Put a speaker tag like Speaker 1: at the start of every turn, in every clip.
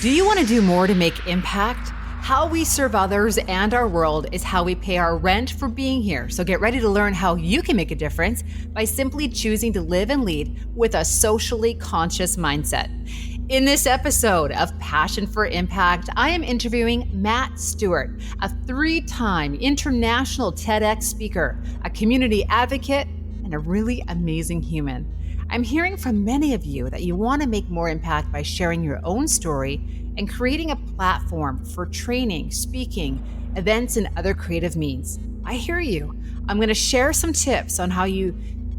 Speaker 1: Do you want to do more to make impact? How we serve others and our world is how we pay our rent for being here. So get ready to learn how you can make a difference by simply choosing to live and lead with a socially conscious mindset. In this episode of Passion for Impact, I am interviewing Matt Stewart, a 3-time International TedX Speaker, a community advocate, and a really amazing human. I'm hearing from many of you that you want to make more impact by sharing your own story and creating a platform for training, speaking, events, and other creative means. I hear you. I'm going to share some tips on how you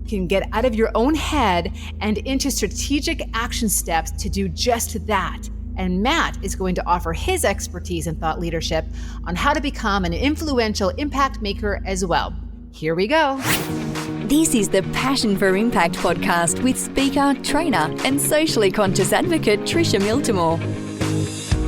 Speaker 1: can get out of your own head and into strategic action steps to do just that. And Matt is going to offer his expertise and thought leadership on how to become an influential impact maker as well. Here we go.
Speaker 2: This is the Passion for Impact podcast with speaker, trainer, and socially conscious advocate Tricia Miltimore.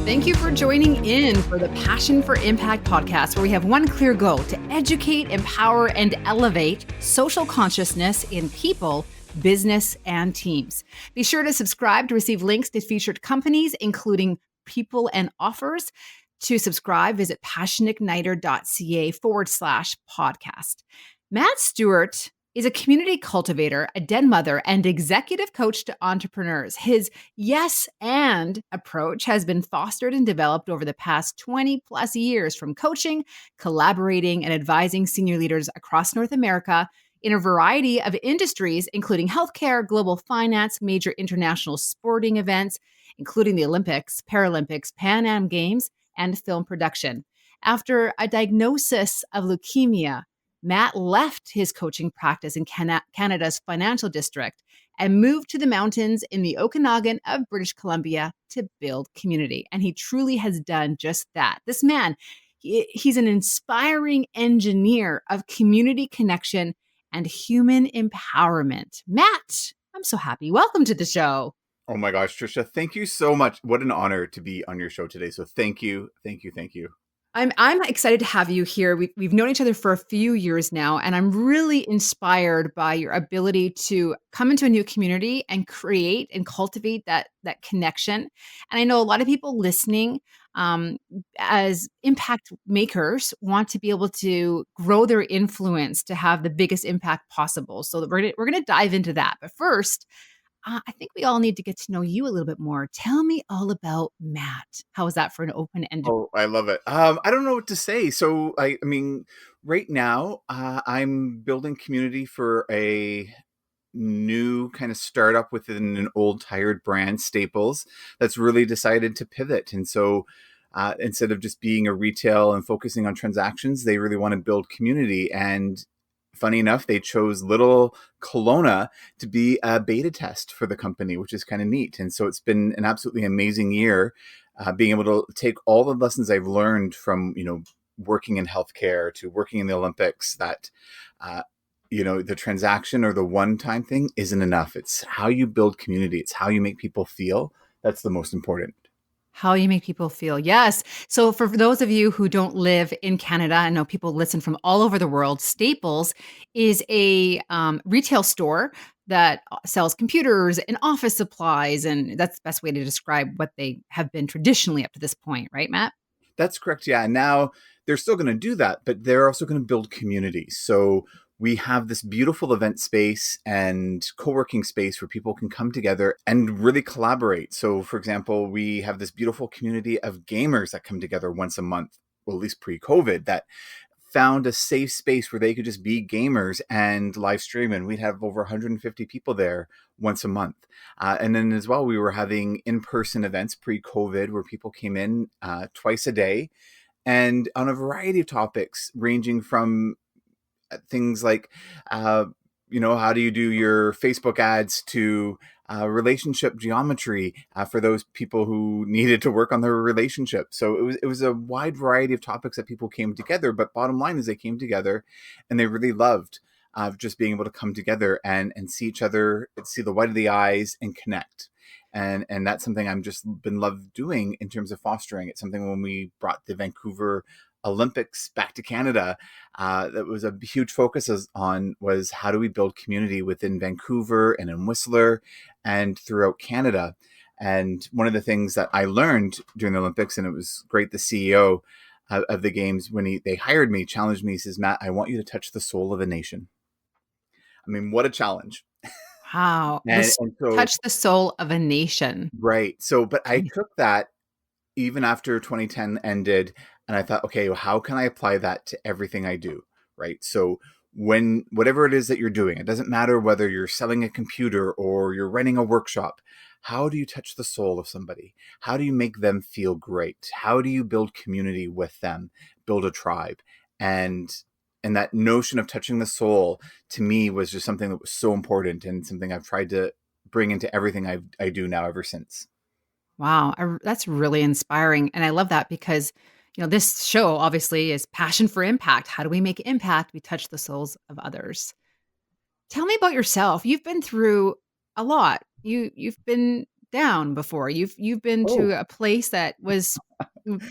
Speaker 1: Thank you for joining in for the Passion for Impact podcast, where we have one clear goal: to educate, empower, and elevate social consciousness in people, business, and teams. Be sure to subscribe to receive links to featured companies, including people and offers. To subscribe, visit passionigniter.ca/podcast. Matt Stewart is a community cultivator, a den mother, and executive coach to entrepreneurs. His yes and approach has been fostered and developed over the past 20 plus years, from coaching, collaborating, and advising senior leaders across North America in a variety of industries, including healthcare, global finance, major international sporting events, including the Olympics, Paralympics, Pan Am Games, and film production. After a diagnosis of leukemia, Matt left his coaching practice in Canada's financial district and moved to the mountains in the Okanagan of British Columbia to build community. And he truly has done just that. This man, he's an inspiring engineer of community connection and human empowerment. Matt, I'm so happy. Welcome to the show.
Speaker 3: Oh my gosh, Tricia, thank you so much. What an honor to be on your show today. So thank you.
Speaker 1: I'm excited to have you here. We've known each other for a few years now, and I'm really inspired by your ability to come into a new community and create and cultivate that connection. And I know a lot of people listening, as impact makers, want to be able to grow their influence to have the biggest impact possible. So we're gonna dive into that. But first, I think we all need to get to know you a little bit more. Tell me all about Matt. How is that for an open-ended?
Speaker 3: Oh, I love it. I don't know what to say. So, I mean, right now, I'm building community for a new kind of startup within an old, tired brand, Staples, that's really decided to pivot. And so, instead of just being a retail and focusing on transactions, they really want to build community. And funny enough, they chose little Kelowna to be a beta test for the company, which is kind of neat. And so it's been an absolutely amazing year, being able to take all the lessons I've learned from, working in healthcare to working in the Olympics, that, the transaction or the one-time thing isn't enough. It's how you build community. It's how you make people feel. That's the most important.
Speaker 1: How you make people feel. Yes. So for those of you who don't live in Canada, I know people listen from all over the world, Staples is a retail store that sells computers and office supplies. And that's the best way to describe what they have been traditionally up to this point. Right, Matt?
Speaker 3: That's correct. Yeah. Now they're still going to do that, but they're also going to build communities. So we have this beautiful event space and co-working space where people can come together and really collaborate. So, for example, we have this beautiful community of gamers that come together once a month, well, at least pre-COVID, that found a safe space where they could just be gamers and live stream. And we'd have over 150 people there once a month. And then as well, we were having in-person events pre-COVID where people came in twice a day and on a variety of topics, ranging from things like, how do you do your Facebook ads, to relationship geometry for those people who needed to work on their relationship. So it was a wide variety of topics that people came together. But bottom line is they came together and they really loved just being able to come together and see each other, see the white of the eyes and connect. And that's something I'm just been loved doing in terms of fostering. It's something when we brought the Vancouver Olympics back to Canada, that was a huge focus on was how do we build community within Vancouver and in Whistler and throughout Canada. And one of the things that I learned during the Olympics, and it was great, the CEO of the games, when they hired me, challenged me, he says, Matt, I want you to touch the soul of a nation. I mean, what a challenge.
Speaker 1: Wow.
Speaker 3: And so,
Speaker 1: Touch the soul of a nation.
Speaker 3: right. So, but I
Speaker 1: Okay.
Speaker 3: took that even after 2010 ended, and I thought, okay, well, how can I apply that to everything I do? Right. So, when whatever it is that you're doing, it doesn't matter whether you're selling a computer or you're running a workshop. How do you touch the soul of somebody? How do you make them feel great? How do you build community with them, build a tribe? And and that notion of touching the soul to me was just something that was so important, and something I've tried to bring into everything I do now ever since.
Speaker 1: Wow, that's really inspiring, and I love that because, this show obviously is passion for impact. How do we make impact? We touch the souls of others. Tell me about yourself. You've been through a lot. You've been down before. You've been
Speaker 3: Oh,
Speaker 1: to a place that was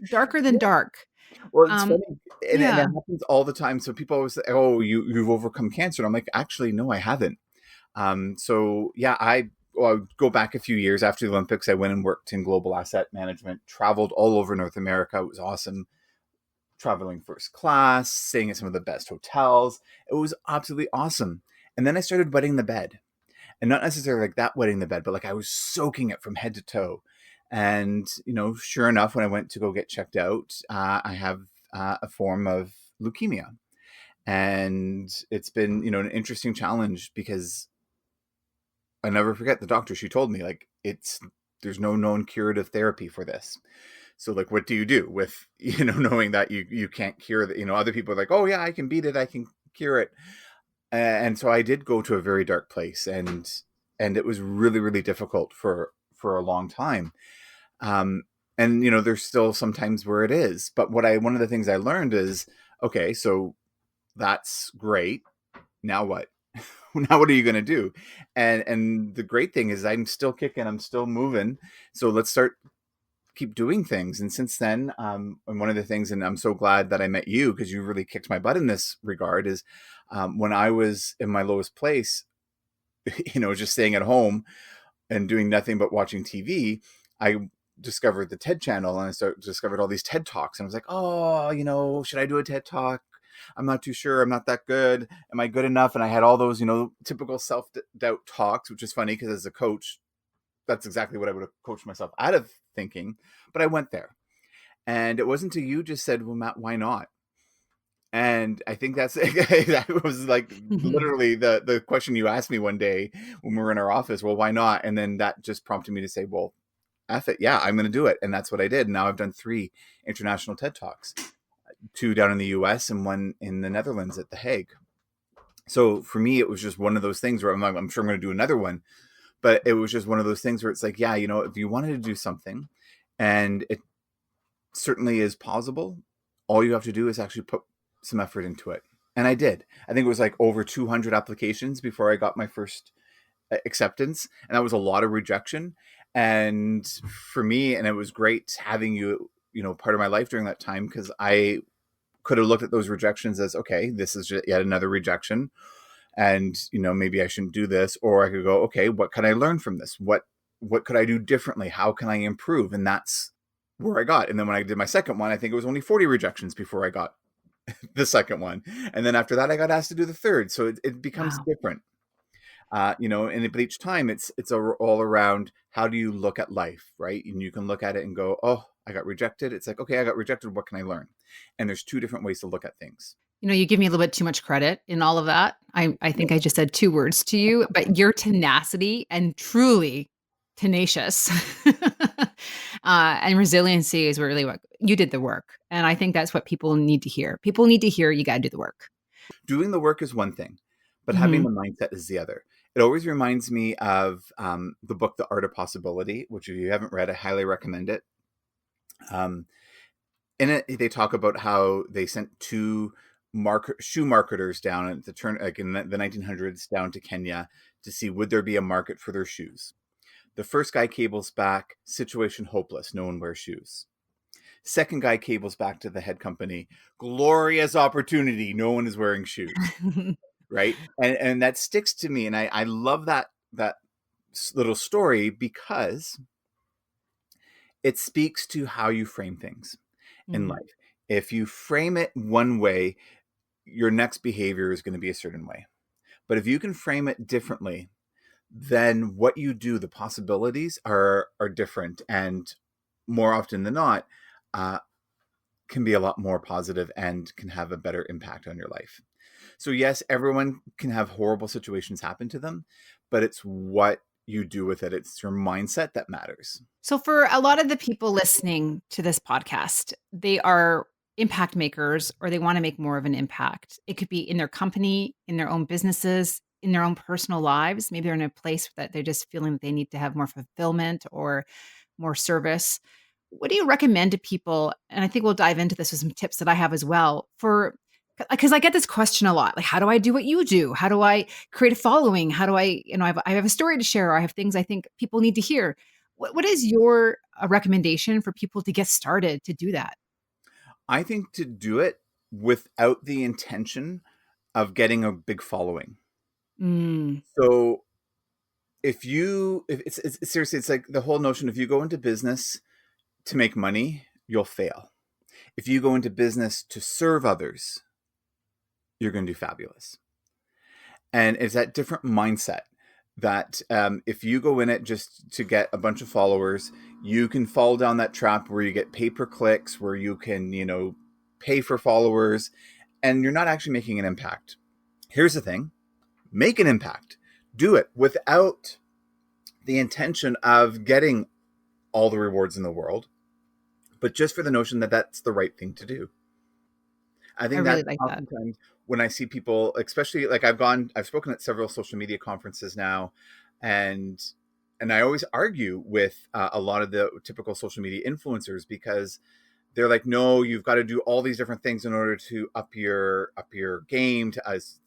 Speaker 1: darker than dark.
Speaker 3: well, it's
Speaker 1: Um,
Speaker 3: funny, and it
Speaker 1: yeah.
Speaker 3: happens all the time. So people always say, "Oh, you've overcome cancer." And I'm like, actually, no, I haven't. So yeah, I go back a few years after the Olympics. I went and worked in global asset management, traveled all over North America. It was awesome, traveling first class, staying at some of the best hotels. It was absolutely awesome. And then I started wetting the bed, and not necessarily like that wetting the bed, but like I was soaking it from head to toe. And sure enough, when I went to go get checked out, I have a form of leukemia, and it's been an interesting challenge because I never forget the doctor. She told me like there's no known curative therapy for this. So like, what do you do with knowing that you can't cure that? Other people are like, oh yeah, I can beat it, I can cure it. And so I did go to a very dark place, and it was really really difficult for a long time. Um, and there's still sometimes where it is. But one of the things I learned is, okay, so that's great. Now what? Now what are you going to do? And the great thing is I'm still kicking, I'm still moving. So let's keep doing things. And since then, and one of the things, and I'm so glad that I met you because you really kicked my butt in this regard, is when I was in my lowest place, just staying at home and doing nothing but watching TV, I discovered the TED channel, and discovered all these TED Talks. And I was like, oh, should I do a TED Talk? I'm not too sure. I'm not that good. Am I good enough? And I had all those, typical self-doubt talks, which is funny because as a coach, that's exactly what I would have coached myself out of thinking. But I went there. And it wasn't until you just said, well, Matt, why not? And I think that was like literally the question you asked me one day when we were in our office. Well, why not? And then that just prompted me to say, well, F it. Yeah, I'm going to do it. And that's what I did. Now I've done 3 international TED Talks, 2 down in the US and 1 in the Netherlands at The Hague. So for me, it was just one of those things where I'm sure I'm going to do another one. But it was just one of those things where it's like, yeah, if you wanted to do something, and it certainly is possible, all you have to do is actually put some effort into it. And I did. I think it was like over 200 applications before I got my first acceptance. And that was a lot of rejection. And for me, and it was great having you, part of my life during that time, because I could have looked at those rejections as, okay, this is just yet another rejection. And, maybe I shouldn't do this. Or I could go, okay, what can I learn from this? What could I do differently? How can I improve? And that's where I got. And then when I did my second one, I think it was only 40 rejections before I got the second one. And then after that, I got asked to do the third. So it becomes
Speaker 1: Wow.
Speaker 3: different, but each time it's all around how do you look at life, right? And you can look at it and go, oh, I got rejected. It's like, okay, I got rejected. What can I learn? And there's 2 different ways to look at things.
Speaker 1: You give me a little bit too much credit in all of that. I
Speaker 3: Yeah.
Speaker 1: think I just said 2 words to you, but your tenacity and truly tenacious, and resiliency is really what you did the work, and I think that's what people need to hear. People need to hear you gotta do the work.
Speaker 3: Doing the work is one thing, but having
Speaker 1: Mhm.
Speaker 3: the mindset is the other. It always reminds me of the book, The Art of Possibility, which if you haven't read, I highly recommend it. Um, in it, they talk about how they sent 2 shoe marketers down at the turn, like in the 1900s, down to Kenya to see would there be a market for their shoes. The first guy cables back, situation hopeless, no one wears shoes. Second guy cables back to the head company, glorious opportunity, no one is wearing shoes. Right. And that sticks to me. And I love that little story because It speaks to how you frame things in
Speaker 1: Mhm.
Speaker 3: life. If you frame it one way, your next behavior is going to be a certain way. But if you can frame it differently, then what you do, the possibilities are different, and more often than not, uh, can be a lot more positive and can have a better impact on your life. So yes, everyone can have horrible situations happen to them, but it's what you do with it. It's your mindset that matters.
Speaker 1: So, for a lot of the people listening to this podcast, they are impact makers or they want to make more of an impact. It could be in their company, in their own businesses, in their own personal lives. Maybe they're in a place that they're just feeling that they need to have more fulfillment or more service. What do you recommend to people? And I think we'll dive into this with some tips that I have as well for because I get this question a lot. Like, how do I do what you do? How do I create a following? How do I have a story to share, or I have things I think people need to hear. What is your recommendation for people to get started to do that?
Speaker 3: I think to do it without the intention of getting a big following.
Speaker 1: Mm,
Speaker 3: So if it's seriously, it's like the whole notion, if you go into business to make money, you'll fail. If you go into business to serve others, you're going to do fabulous. And it's that different mindset that if you go in it just to get a bunch of followers, you can fall down that trap where you get pay-per-clicks, where you can, pay for followers, and you're not actually making an impact. Here's the thing: make an impact. Do it without the intention of getting all the rewards in the world, but just for the notion that that's the right thing to do. I
Speaker 1: I
Speaker 3: think
Speaker 1: really
Speaker 3: that
Speaker 1: like that.
Speaker 3: oftentimes when I see people, especially like I've spoken at several social media conferences now, and I always argue with a lot of the typical social media influencers because they're like, no, you've got to do all these different things in order to up your game to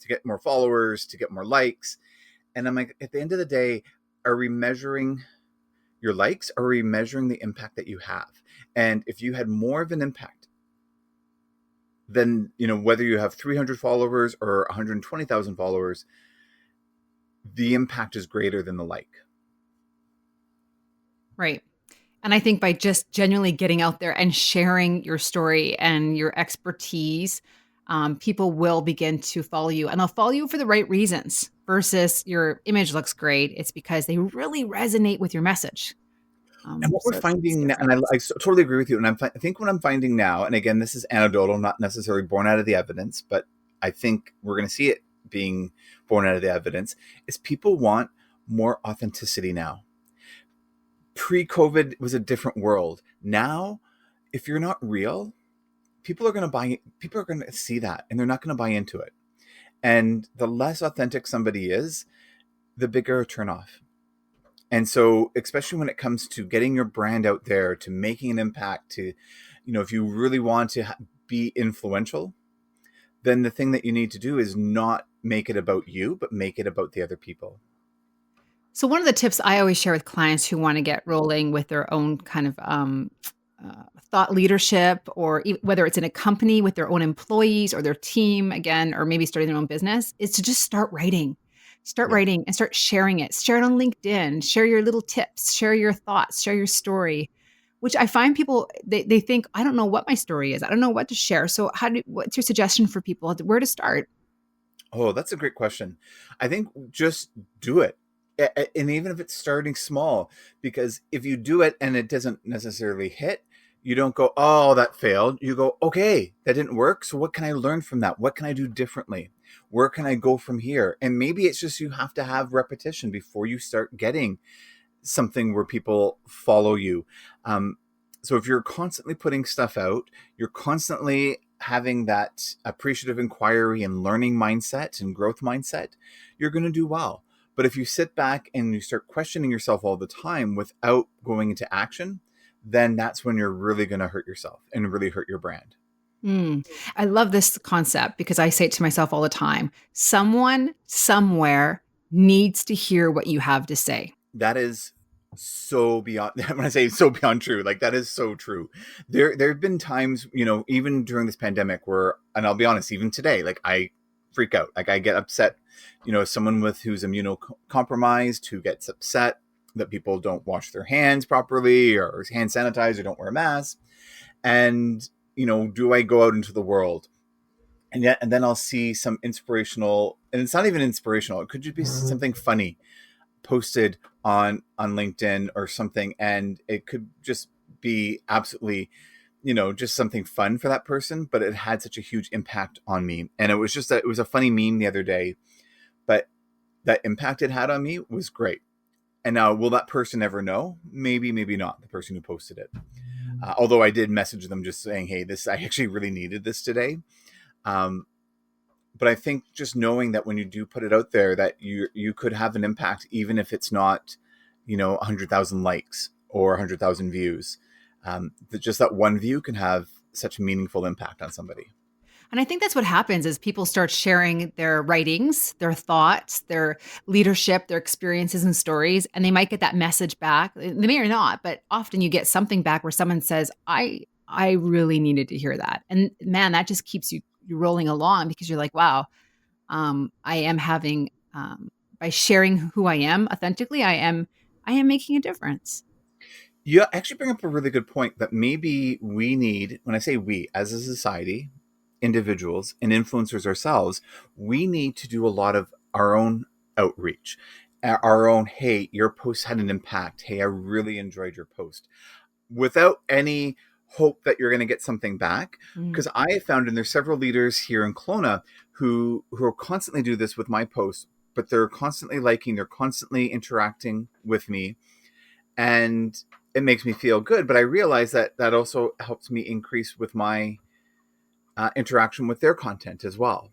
Speaker 3: get more followers, to get more likes, and I'm like, at the end of the day, are we measuring your likes? Or are we measuring the impact that you have? And if you had more of an impact, then whether you have 300 followers or 120,000 followers, the impact is greater than the like.
Speaker 1: Right. And I think by just genuinely getting out there and sharing your story and your expertise, people will begin to follow you, and they'll follow you for the right reasons versus your image looks great. It's because they really resonate with your message.
Speaker 3: And what we're
Speaker 1: So it's
Speaker 3: finding, and
Speaker 1: different.
Speaker 3: totally agree with you. And I think what I'm finding now, and again, this is anecdotal, not necessarily born out of the evidence, but I think we're going to see it being born out of the evidence, is people want more authenticity now. Pre-COVID was a different world. Now, if you're not real, people are going to see that and they're not going to buy into it. And the less authentic somebody is, the bigger a turnoff. And so, especially when it comes to getting your brand out there, to making an impact, to, if you really want to be influential, then the thing that you need to do is not make it about you, but make it about the other people.
Speaker 1: So one of the tips I always share with clients who want to get rolling with their own kind of thought leadership, or whether it's in a company with their own employees or their team, again, or maybe starting their own business, is to just start writing. Start
Speaker 3: Yeah.
Speaker 1: writing and start sharing it. Share it on LinkedIn. Share your little tips. Share your thoughts. Share your story. Which I find people they think, I don't know what my story is. I don't know what to share. So what's your suggestion for people? Where to start?
Speaker 3: Oh, that's a great question. I think just do it. And even if it's starting small, because if you do it and it doesn't necessarily hit, you don't go, oh, that failed. You go, okay, that didn't work. So what can I learn from that? What can I do differently? Where can I go from here? And maybe it's just you have to have repetition before you start getting something where people follow you. So if you're constantly putting stuff out, you're constantly having that appreciative inquiry and learning mindset and growth mindset, you're going to do well. But if you sit back and you start questioning yourself all the time without going into action, then that's when you're really going to hurt yourself and really hurt your brand.
Speaker 1: Mm. I love this concept because I say it to myself all the time. Someone somewhere needs to hear what you have to say.
Speaker 3: That is so beyond when I say so beyond true, like that is so true. There have been times, even during this pandemic where, and I'll be honest, even today, like I freak out, like I get upset, someone who's immunocompromised, who gets upset, that people don't wash their hands properly or hand sanitize or don't wear masks. And, do I go out into the world? And then I'll see some inspirational, and it's not even inspirational. It could just be something funny posted on LinkedIn or something. And it could just be absolutely, just something fun for that person, but it had such a huge impact on me. And it was just it was a funny meme the other day, but that impact it had on me was great. And now, will that person ever know? Maybe, maybe not, the person who posted it. Although I did message them just saying, hey, I actually really needed this today. But I think just knowing that when you do put it out there, that you could have an impact, even if it's not, 100,000 likes or 100,000 views. Just that one view can have such a meaningful impact on somebody.
Speaker 1: And I think that's what happens is people start sharing their writings, their thoughts, their leadership, their experiences and stories, and they might get that message back. They may or not, but often you get something back where someone says, I really needed to hear that. And man, that just keeps you rolling along because you're like, wow, I am having, by sharing who I am authentically, I am making a difference.
Speaker 3: You actually bring up a really good point that maybe we need, when I say we, as a society, individuals and influencers ourselves, we need to do a lot of our own outreach, our own, hey, your post had an impact. Hey, I really enjoyed your post, without any hope that you're going to get something back. Because I have found, and there's several leaders here in Kelowna who constantly do this with my posts, but they're constantly liking, they're constantly interacting with me. And it makes me feel good. But I realize that also helps me increase with my interaction with their content as well.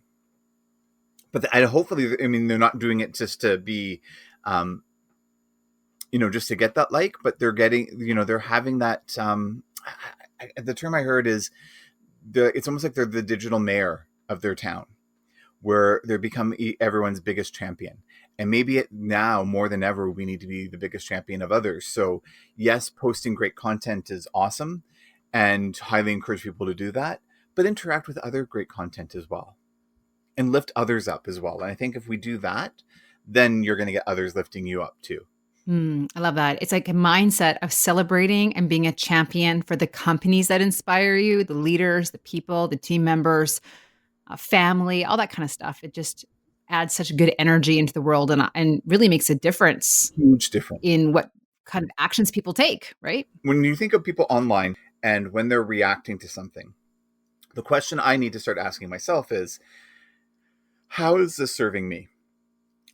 Speaker 3: But hopefully, I mean, they're not doing it just to be, just to get that like, but they're getting, they're having that. The term I heard is it's almost like they're the digital mayor of their town, where they're become everyone's biggest champion. And maybe now more than ever, we need to be the biggest champion of others. So yes, posting great content is awesome and highly encourage people to do that, but interact with other great content as well and lift others up as well. And I think if we do that, then you're going to get others lifting you up too.
Speaker 1: I love that. It's like a mindset of celebrating and being a champion for the companies that inspire you, the leaders, the people, the team members, family, all that kind of stuff. It just adds such good energy into the world and really makes a difference.
Speaker 3: Huge difference
Speaker 1: in what kind of actions people take, right?
Speaker 3: When you think of people online and when they're reacting to something, the question I need to start asking myself is, how is this serving me?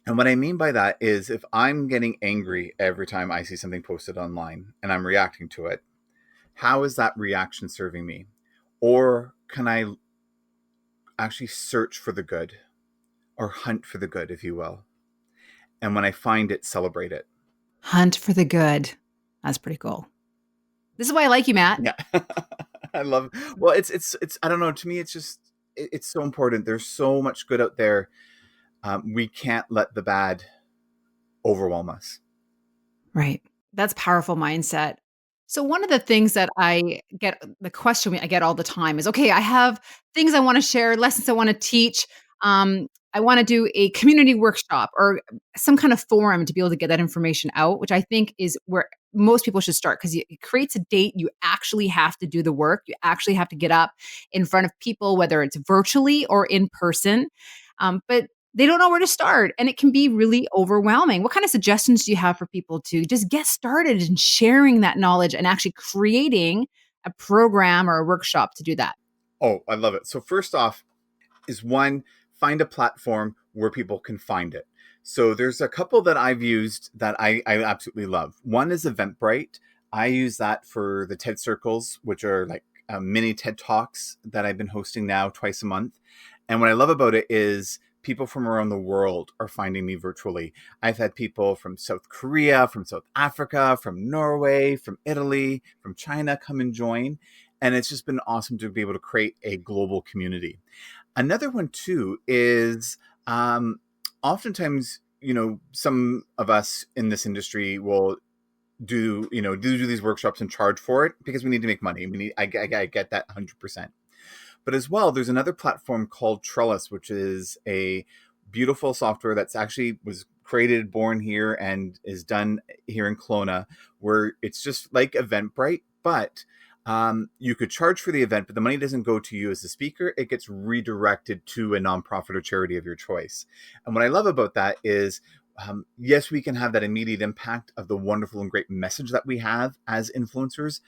Speaker 3: And what I mean by that is, if I'm getting angry every time I see something posted online and I'm reacting to it, how is that reaction serving me? Or can I actually search for the good, or hunt for the good, if you will? And when I find it, celebrate it.
Speaker 1: Hunt for the good. That's pretty cool. This is why I like you, Matt.
Speaker 3: Yeah. I love, well, it's, I don't know. To me, it's so important. There's so much good out there. We can't let the bad overwhelm us.
Speaker 1: Right. That's powerful mindset. So one of the things that the question I get all the time is, okay, I have things I want to share, lessons I want to teach. I want to do a community workshop or some kind of forum to be able to get that information out, which I think is where most people should start, because it creates a date. You actually have to do the work. You actually have to get up in front of people, whether it's virtually or in person. But they don't know where to start, and it can be really overwhelming. What kind of suggestions do you have for people to just get started in sharing that knowledge and actually creating a program or a workshop to do that?
Speaker 3: Oh, I love it. So first off is, one, find a platform where people can find it. So there's a couple that I've used that I absolutely love. One is Eventbrite. I use that for the TED Circles, which are like mini TED Talks that I've been hosting now twice a month. And what I love about it is people from around the world are finding me virtually. I've had people from South Korea, from South Africa, from Norway, from Italy, from China come and join. And it's just been awesome to be able to create a global community. Another one too is oftentimes, some of us in this industry will do these workshops and charge for it because we need to make money. I get that 100%. But as well, there's another platform called Trellis, which is a beautiful software that's actually was created, born here, and is done here in Kelowna, where it's just like Eventbrite, but you could charge for the event, but the money doesn't go to you as the speaker. It gets redirected to a nonprofit or charity of your choice. And what I love about that is, yes, we can have that immediate impact of the wonderful and great message that we have as influencers,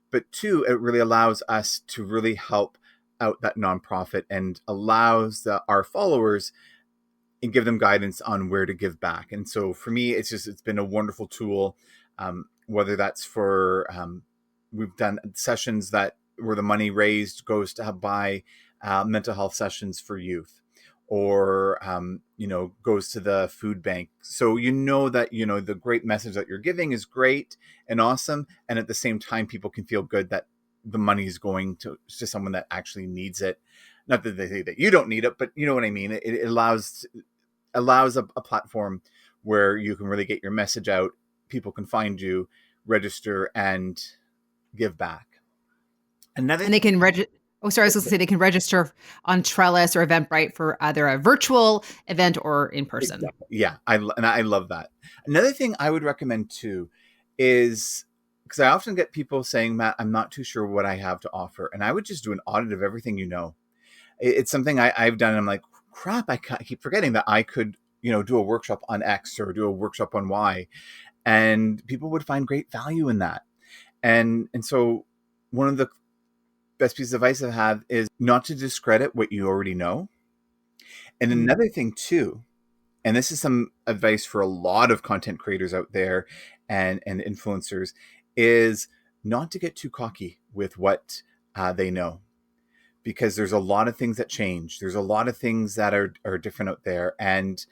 Speaker 3: but two, it really allows us to really help out that nonprofit and allows our followers and give them guidance on where to give back. And so for me, it's been a wonderful tool, whether that's for, we've done sessions that where the money raised goes to buy mental health sessions for youth, or goes to the food bank. So that the great message that you're giving is great and awesome, and at the same time people can feel good that the money is going to someone that actually needs it. Not that they say that you don't need it, but you know what I mean. It allows a platform where you can really get your message out. People can find you, register, and give back.
Speaker 1: And they can register. Oh, sorry, I was going to say they can register on Trellis or Eventbrite for either a virtual event or in person.
Speaker 3: Exactly. Yeah, I love that. Another thing I would recommend too is, because I often get people saying, Matt, I'm not too sure what I have to offer. And I would just do an audit of everything It's something I've done. And I'm like, crap, I keep forgetting that I could, do a workshop on X or do a workshop on Y. And people would find great value in that. And so one of the best pieces of advice I have is not to discredit what you already know. And another thing too, and this is some advice for a lot of content creators out there and influencers, is not to get too cocky with what they know, because there's a lot of things that change. There's a lot of things that are different out there, and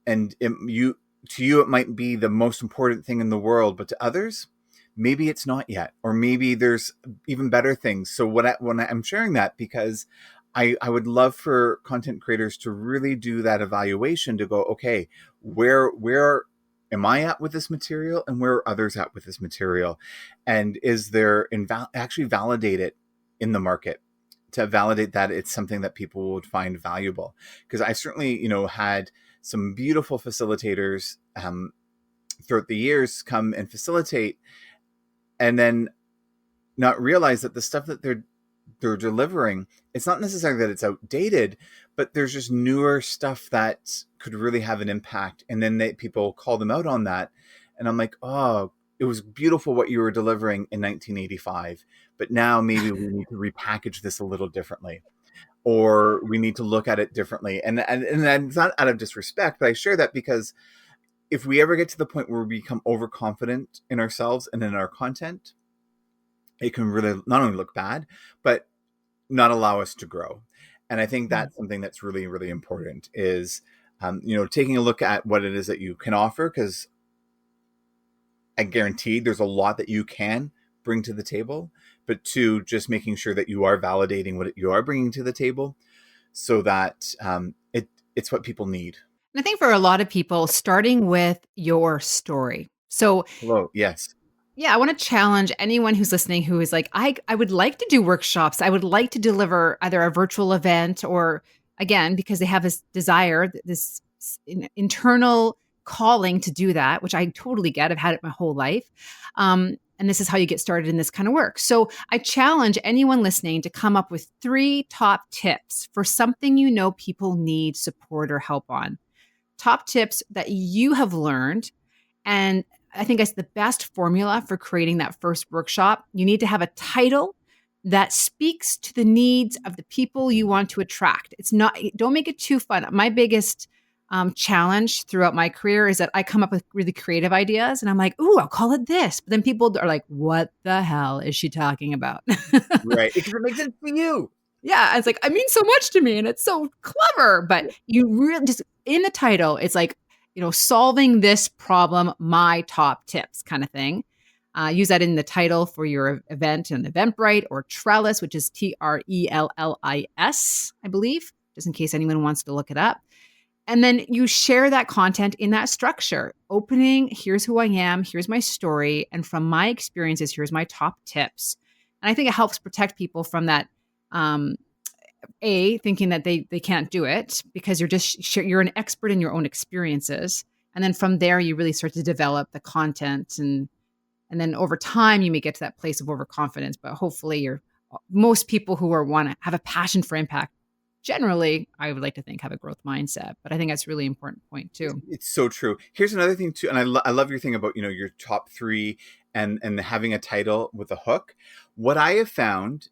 Speaker 3: to you it might be the most important thing in the world, but to others maybe it's not yet, or maybe there's even better things. So when I'm sharing that, because I would love for content creators to really do that evaluation to go, okay, where am I at with this material, and where are others at with this material? And is there actually validate it in the market, to validate that it's something that people would find valuable. Because I certainly, had some beautiful facilitators throughout the years come and facilitate, and then not realize that the stuff that they're delivering, it's not necessarily that it's outdated, but there's just newer stuff that could really have an impact. And then people call them out on that. And I'm like, oh, it was beautiful what you were delivering in 1985, but now maybe we need to repackage this a little differently, or we need to look at it differently. And it's not out of disrespect, but I share that because if we ever get to the point where we become overconfident in ourselves and in our content, it can really not only look bad, but not allow us to grow. And I think that's something that's really, really important is, taking a look at what it is that you can offer, because I guarantee there's a lot that you can bring to the table, but two, just making sure that you are validating what you are bringing to the table, so that it's what people need.
Speaker 1: And I think for a lot of people, starting with your story. So,
Speaker 3: hello, yes.
Speaker 1: Yeah, I want to challenge anyone who's listening who is like, I would like to do workshops. I would like to deliver either a virtual event, or again, because they have this desire, this internal calling to do that, which I totally get. I've had it my whole life. And this is how you get started in this kind of work. So I challenge anyone listening to come up with 3 top tips for something people need support or help on. Top tips that you have learned. And I think it's the best formula for creating that first workshop. You need to have a title that speaks to the needs of the people you want to attract. Don't make it too fun. My biggest challenge throughout my career is that I come up with really creative ideas and I'm like, ooh, I'll call it this. But then people are like, what the hell is she talking about?
Speaker 3: Right. Because it makes sense for you.
Speaker 1: Yeah. It's like, I mean so much to me and it's so clever, but you really just in the title, it's like, solving this problem, my top tips kind of thing. Use that in the title for your event on Eventbrite or Trellis, which is Trellis, I believe, just in case anyone wants to look it up. And then you share that content in that structure. Opening, here's who I am, here's my story, and from my experiences, here's my top tips. And I think it helps protect people from that, thinking that they can't do it because you're an expert in your own experiences. And then from there, you really start to develop the content. And then over time, you may get to that place of overconfidence. But hopefully, most people who want to have a passion for impact, generally, I would like to think, have a growth mindset. But I think that's a really important point too.
Speaker 3: It's so true. Here's another thing too, and I love your thing about, your top three and having a title with a hook. What I have found,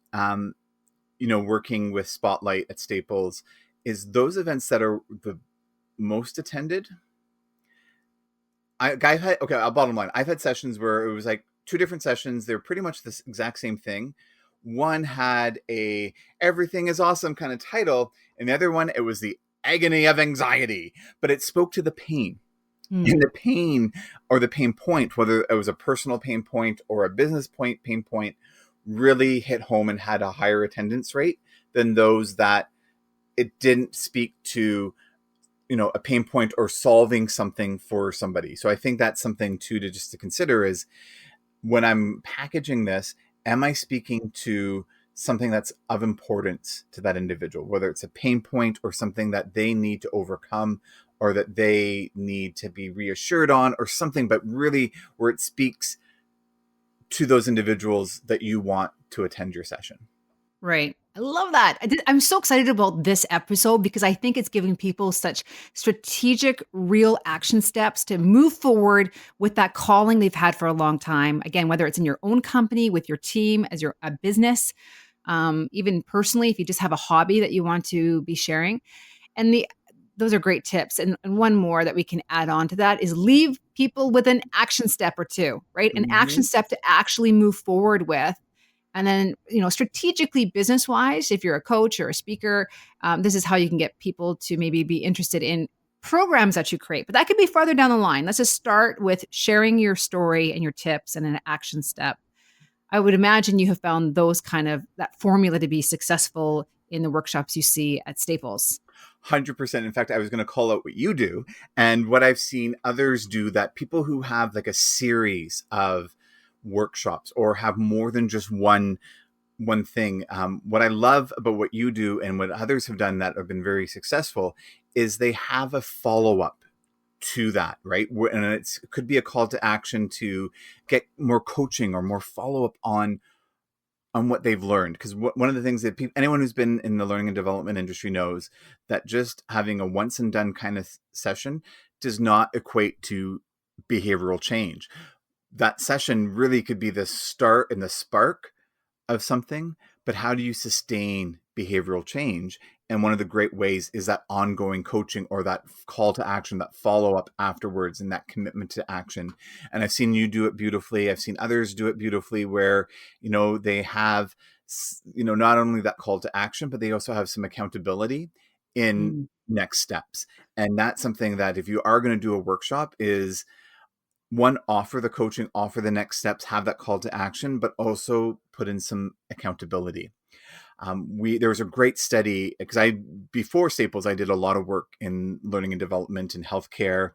Speaker 3: working with Spotlight at Staples, is those events that are the most attended. I'll bottom line. I've had sessions where it was like two different sessions. They're pretty much the exact same thing. One had a everything is awesome kind of title, and the other one, it was the agony of anxiety, but it spoke to the pain. And the pain or the pain point, whether it was a personal pain point or a business pain point, really hit home and had a higher attendance rate than those that it didn't speak to, a pain point or solving something for somebody. So I think that's something too to consider is when I'm packaging this, am I speaking to something that's of importance to that individual, whether it's a pain point or something that they need to overcome or that they need to be reassured on or something, but really where it speaks to those individuals that you want to attend your session.
Speaker 1: Right. I love that. I'm so excited about this episode because I think it's giving people such strategic, real action steps to move forward with that calling they've had for a long time. Again, whether it's in your own company, with your team, as a business, even personally, if you just have a hobby that you want to be sharing. And those are great tips. And one more that we can add on to that is leave people with an action step or two, right? An action step to actually move forward with. And then, strategically, business wise, if you're a coach or a speaker, this is how you can get people to maybe be interested in programs that you create. But that could be farther down the line. Let's just start with sharing your story and your tips and an action step. I would imagine you have found that formula to be successful in the workshops you see at Staples.
Speaker 3: 100%. In fact, I was going to call out what you do and what I've seen others do, that people who have like a series of workshops or have more than just one thing. What I love about what you do and what others have done that have been very successful is they have a follow-up to that, right? And it could be a call to action to get more coaching or more follow-up on what they've learned. Because one of the things that anyone who's been in the learning and development industry knows that just having a once and done kind of session does not equate to behavioral change. That session really could be the start and the spark of something, but how do you sustain behavioral change? And one of the great ways is that ongoing coaching or that call to action, that follow up afterwards, and that commitment to action. And I've seen you do it beautifully. I've seen others do it beautifully where, they have, not only that call to action, but they also have some accountability in next steps. And that's something that if you are going to do a workshop is, one, offer the coaching, offer the next steps, have that call to action, but also put in some accountability. There was a great study because before Staples, I did a lot of work in learning and development in healthcare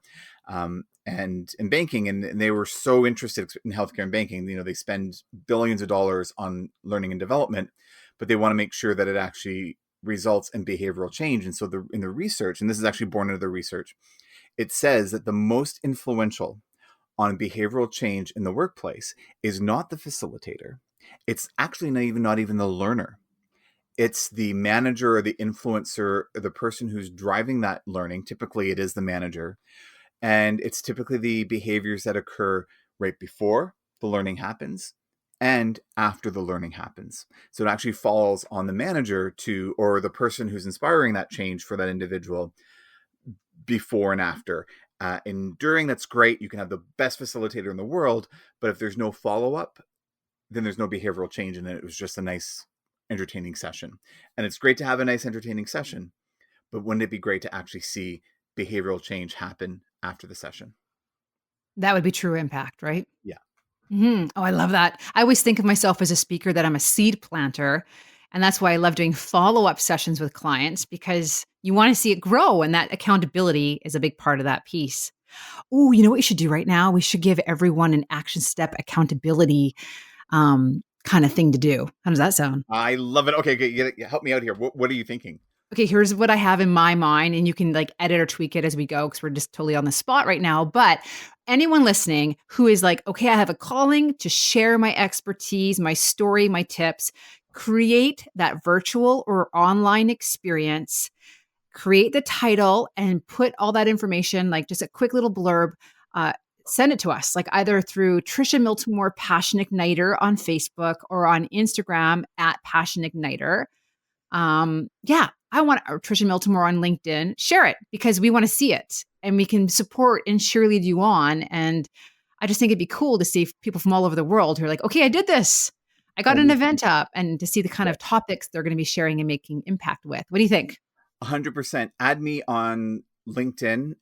Speaker 3: and in banking, and they were so interested in healthcare and banking. They spend billions of dollars on learning and development, but they want to make sure that it actually results in behavioral change. And so in the research, and this is actually born out of the research, it says that the most influential on behavioral change in the workplace is not the facilitator. It's actually not even the learner. It's the manager or the influencer or the person who's driving that learning. Typically, it is the manager. And it's typically the behaviors that occur right before the learning happens and after the learning happens. So it actually falls on the manager or the person who's inspiring that change for that individual before and after. And during, that's great. You can have the best facilitator in the world, but if there's no follow-up, then there's no behavioral change. And it was just a nice, entertaining session. And it's great to have a nice, entertaining session, but wouldn't it be great to actually see behavioral change happen after the session?
Speaker 1: That would be true impact, right?
Speaker 3: Yeah.
Speaker 1: Oh, I love that. I always think of myself as a speaker that I'm a seed planter. And that's why I love doing follow-up sessions with clients because you want to see it grow. And that accountability is a big part of that piece. Oh, you know what we should do right now? We should give everyone an action step accountability kind of thing to do. How does that sound?
Speaker 3: I love it. Okay, help me out here. What are you thinking?
Speaker 1: okay, here's what I have in my mind, and you can like edit or tweak it as we go because we're just totally on the spot right now. But anyone listening who is like, okay, I have a calling to share my expertise, my story, my tips, create that virtual or online experience, create the title and put all that information, like just a quick little blurb, uh, send it to us, like either through Trisha Miltimore Passion Igniter on Facebook or on Instagram at Passion Igniter. Yeah, I want Trisha Miltimore on LinkedIn. Share it because we want to see it and we can support and cheerlead you on. And I just think it'd be cool to see people from all over the world who are like, okay, I did this. I got an event up, and to see the kind of topics they're going to be sharing and making impact with. What do you think?
Speaker 3: 100%. Add me on LinkedIn.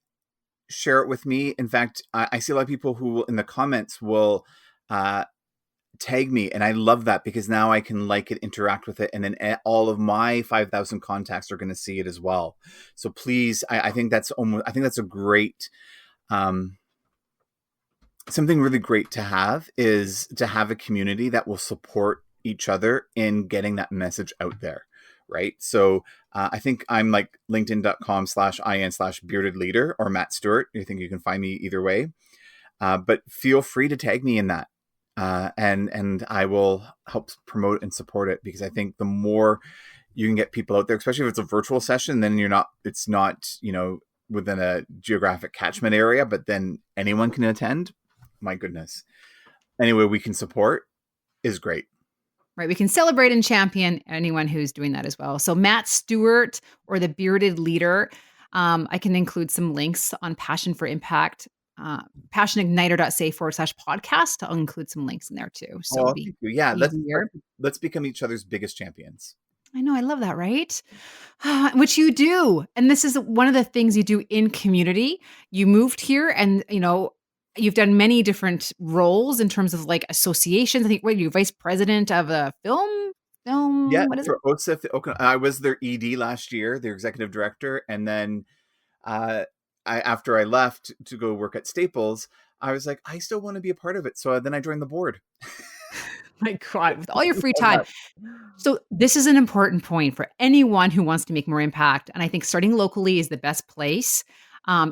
Speaker 3: Share it with me. In fact, I see a lot of people who will, in the comments will tag me, and I love that because now I can like it, interact with it, and then all of my 5,000 contacts are going to see it as well. So please, I think that's a great, something really great to have, is to have a community that will support each other in getting that message out there. Right. So I think I'm like linkedin.com/in/bearded leader or Matt Stewart. I think you can find me either way. But feel free to tag me in that. And I will help promote and support it, because I think the more you can get people out there, especially if it's a virtual session, then it's not, within a geographic catchment area, but then anyone can attend. My goodness. Anyway, we can support is great.
Speaker 1: Right. We can celebrate and champion anyone who's doing that as well. So Matt Stewart or the Bearded Leader. I can include some links on Passion for Impact, passionigniter.ca/podcast. I'll include some links in there too. So it'll be
Speaker 3: yeah,
Speaker 1: easier.
Speaker 3: let's become each other's biggest champions.
Speaker 1: I know. I love that. Right. Which you do. And this is one of the things you do in community. You moved here and, you've done many different roles in terms of like associations. I think, what are you, vice president of a film?
Speaker 3: Yeah,
Speaker 1: What is it?
Speaker 3: for OSIF, I was their ED last year, their executive director. And then after I left to go work at Staples, I was like, I still want to be a part of it. So then I joined the board.
Speaker 1: My God, with all your free time. So this is an important point for anyone who wants to make more impact. And I think starting locally is the best place.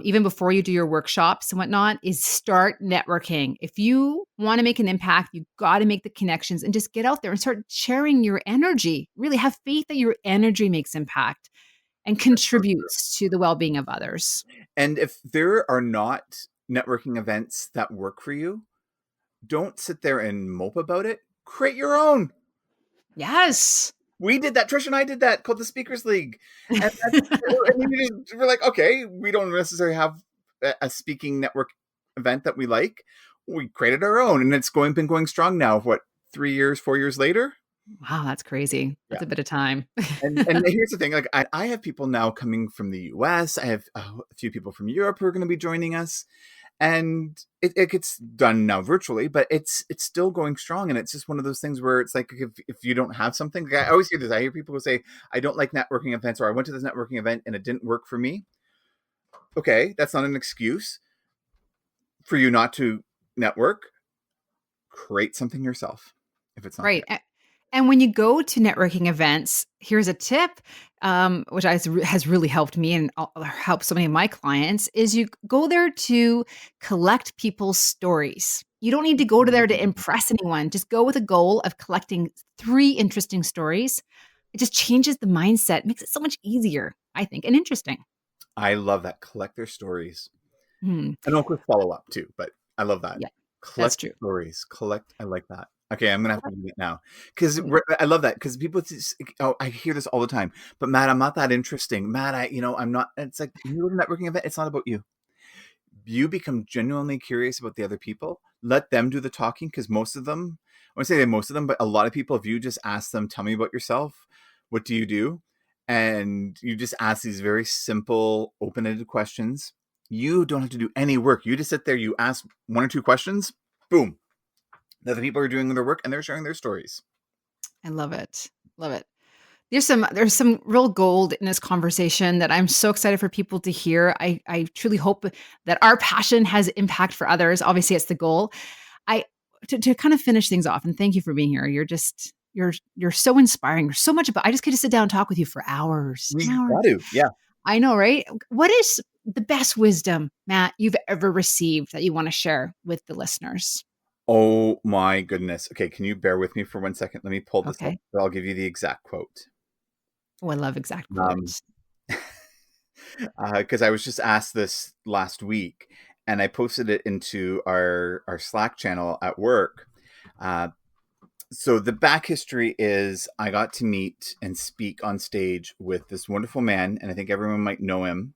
Speaker 1: Even before you do your workshops and whatnot, is start networking. If you want to make an impact, you got to make the connections and just get out there and start sharing your energy. Really have faith that your energy makes impact and contributes to the well-being of others.
Speaker 3: And if there are not networking events that work for you, don't sit there and mope about it. Create your own.
Speaker 1: Yes.
Speaker 3: We did that. Trish and I did that, called the Speakers League. And we're like, okay, we don't necessarily have a speaking network event that we like. We created our own, and it's been going strong now. What, 3 years, 4 years later?
Speaker 1: Wow, that's crazy. That's a bit of time.
Speaker 3: and here's the thing: like I have people now coming from the US. I have a few people from Europe who are going to be joining us. And it gets done now virtually, but it's still going strong. And it's just one of those things where it's like, if you don't have something, like I always hear this. I hear people who say, I don't like networking events, or I went to this networking event and it didn't work for me. Okay, that's not an excuse for you not to network. Create something yourself if it's not
Speaker 1: right.
Speaker 3: there.
Speaker 1: And when you go to networking events, here's a tip, which has really helped me and helped so many of my clients, is you go there to collect people's stories. You don't need to go to there to impress anyone. Just go with a goal of collecting 3 interesting stories. It just changes the mindset, makes it so much easier, I think, and interesting.
Speaker 3: I love that. Collect their stories.
Speaker 1: Hmm.
Speaker 3: And of course, follow up too, but I love that.
Speaker 1: Yeah,
Speaker 3: Collect
Speaker 1: that's true.
Speaker 3: stories. I like that. Okay, I'm gonna have to do it now, because I love that, because people I hear this all the time. But Matt, I'm not that interesting. Matt, I'm not. It's like, when you go to a networking event, it's not about you. You become genuinely curious about the other people. Let them do the talking, because most of them, I wouldn't say most of them, but a lot of people, if you just ask them, tell me about yourself, what do you do, and you just ask these very simple, open-ended questions, you don't have to do any work. You just sit there, you ask 1 or 2 questions, boom. The other people are doing their work and they're sharing their stories.
Speaker 1: I love it. Love it. There's some real gold in this conversation that I'm so excited for people to hear. I truly hope that our passion has impact for others. Obviously, it's the goal. To kind of finish things off, and thank you for being here. You're you're so inspiring. You're so much about. I just get to sit down and talk with you for hours.
Speaker 3: We
Speaker 1: An hour.
Speaker 3: got to, yeah.
Speaker 1: I know, right? What is the best wisdom, Matt, you've ever received that you want to share with the listeners?
Speaker 3: Oh my goodness. Okay, can you bear with me for 1 second? Let me pull this up.
Speaker 1: Okay.
Speaker 3: I'll give you the exact quote.
Speaker 1: Oh, I love exact
Speaker 3: Um,
Speaker 1: quotes.
Speaker 3: Because I was just asked this last week, and I posted it into our Slack channel at work. So the back history is I got to meet and speak on stage with this wonderful man, and I think everyone might know him,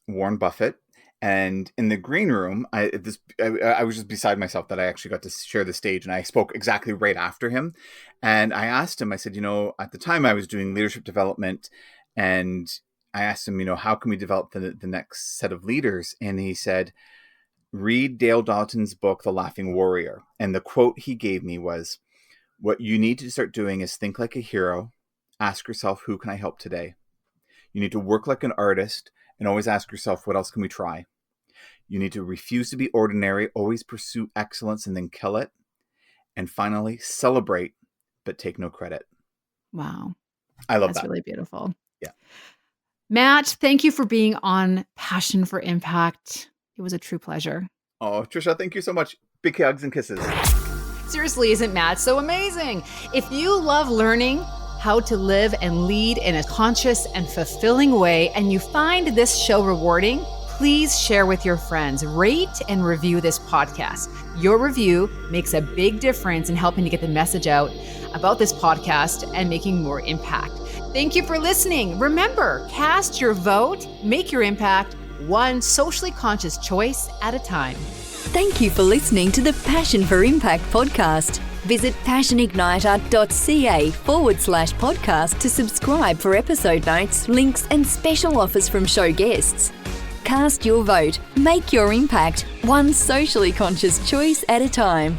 Speaker 3: Warren Buffett. And in the green room, I was just beside myself that I actually got to share the stage, and I spoke exactly right after him. And I asked him, I said, at the time I was doing leadership development, and I asked him, how can we develop the next set of leaders? And he said, read Dale Dalton's book, The Laughing Warrior. And the quote he gave me was, what you need to start doing is think like a hero. Ask yourself, who can I help today? You need to work like an artist and always ask yourself, what else can we try? You need to refuse to be ordinary, always pursue excellence and then kill it. And finally, celebrate, but take no credit.
Speaker 1: Wow.
Speaker 3: I love
Speaker 1: That's
Speaker 3: that.
Speaker 1: really beautiful.
Speaker 3: Yeah.
Speaker 1: Matt, thank you for being on Passion for Impact. It was a true pleasure.
Speaker 3: Oh, Trisha, thank you so much. Big hugs and kisses.
Speaker 1: Seriously, isn't Matt so amazing? If you love learning how to live and lead in a conscious and fulfilling way, and you find this show rewarding, please share with your friends. Rate and review this podcast. Your review makes a big difference in helping to get the message out about this podcast and making more impact. Thank you for listening. Remember, cast your vote, make your impact, one socially conscious choice at a time.
Speaker 2: Thank you for listening to the Passion for Impact podcast. Visit passionigniter.ca/podcast to subscribe for episode notes, links, and special offers from show guests. Cast your vote, make your impact, one socially conscious choice at a time.